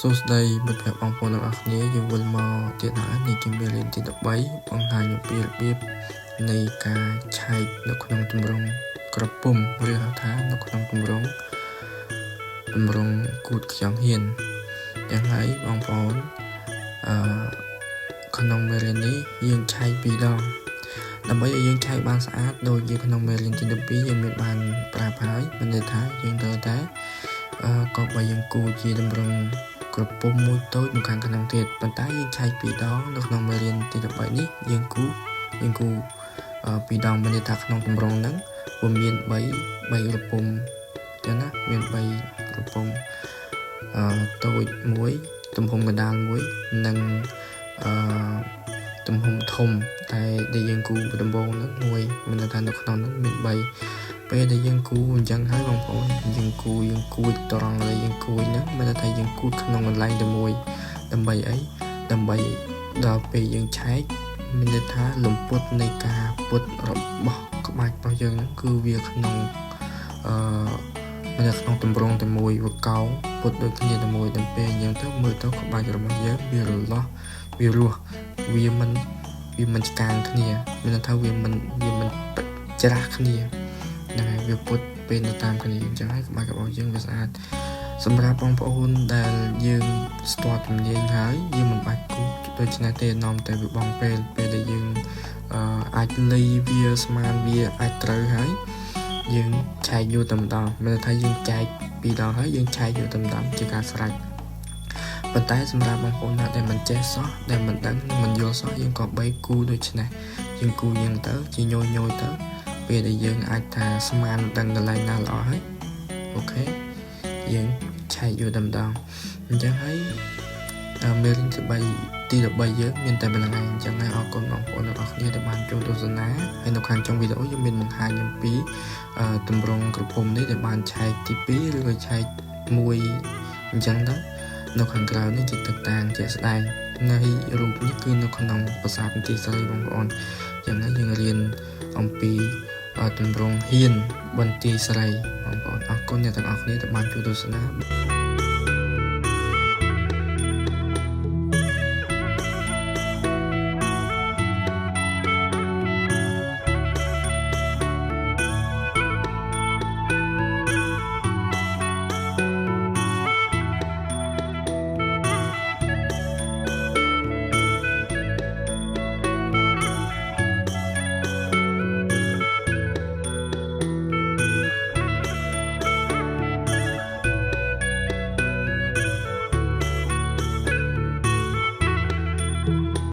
សួស្តីមិត្តភក្តិបងប្អូនទាំងអស់គ្នាយើងវិលមកទៀតហើយនេះជាមេរៀនទី13បង្ហាញអំពីរបៀបនៃការឆែកនៅក្នុងទម្រង់ក្រពុំឬហៅថានៅក្នុងទម្រង់គូតខ្យងហ៊ានយ៉ាងហើយបងប្អូនក្នុងមេរៀននេះយើងឆែកពីរដងដើម្បីឲ្យយើងឆែកបានស្អាតដូចជាក្នុងមេរៀនទី12យើងមានបានប្រាប់ហើយមានន័យថាយើងត្រូវតែក៏បើយើងគូជាទម្រង់ក្រពុំមួយតូចនៅខាងក្នុងទៀតប៉ុន្តែយើងឆែកពីរដងនៅក្នុងមេរៀនទី13នេះយើងគូពីរដងមានន័យថាក្នុងទម្រង់ហ្នឹងវាមាន3ក្រពុំចឹងណាមាន3ក្រពុំតូចមួយទំហំកណ្ដាលមួយនិងទំហំធំតែដែលយើងគូដំបូងហ្នឹងមួយមានន័យថានៅក្នុងហ្នឹងមាន3ពេលដែលយើងគូអញ្ចឹងហើយបងប្អូនយើងគួចត្រង់ដែលយើងគួចហ្នឹងមានន័យថាយើងគូចក្នុងកន្លែងតែមួយដើម្បីអីដើម្បីដល់ពេលយើងឆែកមានន័យថាលំពុតនៃការពុតរបស់ក្បាច់របស់យើងហ្នឹងគឺវាក្នុងនៅក្នុងទម្រង់តែមួយវាកោងពុតដូចគ្នាតែមួយដល់ពេលអញ្ចឹងទៅមើលទៅក្បាច់របស់យើងវារលាស់វារស់វាមិនឆ្កាងគ្នាមានន័យថាវាមិនច្រាស់គ្នាហ្នឹងហើយវាពុតពេលទៅតាមគ្នាអញ្ចឹងហើយក្បាច់របស់យើងវាស្អាតសម្រាប់បងប្អូនដែលយើងស្ទាត់ជំនាញហើយយើងមិនបាច់គូដូច្នេះទេនាំតែវាបងពេលដែលយើងអាចលៃវាស្មានវាអាចត្រូវហើយយើងឆែកយកតែម្ដងមានន័យថាយើងចែកពីរដងហើយយើងឆែកយកតែម្ដងជាការស្រេចប៉ុន្តែសម្រាប់បងប្អូនដែលមិនចេះសោះដែលមិនដឹងមិនយល់សោះយើងក៏បីគូដូច្នេះយើងគូយ៉ាងទៅជាញយទៅពេលដែលយើងអាចថាស្មានដឹងកន្លែងណាល្អហើយអូខេយើងឆែកយកតែម្ដងអញ្ចឹងហើយមេរៀនទី13យើងមានតែប៉ុណ្្នឹងឯងអញ្ចឹងហើយអរគុណបងប្អូនទាំងអស់គ្នាដែលបានចូលទស្សនាហើយនៅខាងចុងវីដេអូយើងមានបង្ហាញអំពីទម្រង់ក្រពុំនេះដែលបានឆែកទី2ឬក៏ឆែក1អញ្ចឹងទៅនៅខាងក្រៅនេះជាទឹកតាងជាក់ស្ដែងនៅរូបនេះគឺនៅក្នុងភាសាបន្ទាយស្រីបងប្អូនយ៉ាងណាយើងរៀនអំពីទម្រង់ហ៊ានបន្ទាយស្រីបងប្អូនអរគុណអ្នកទាំងអស់គ្នាដែលបានចូលទស្សនា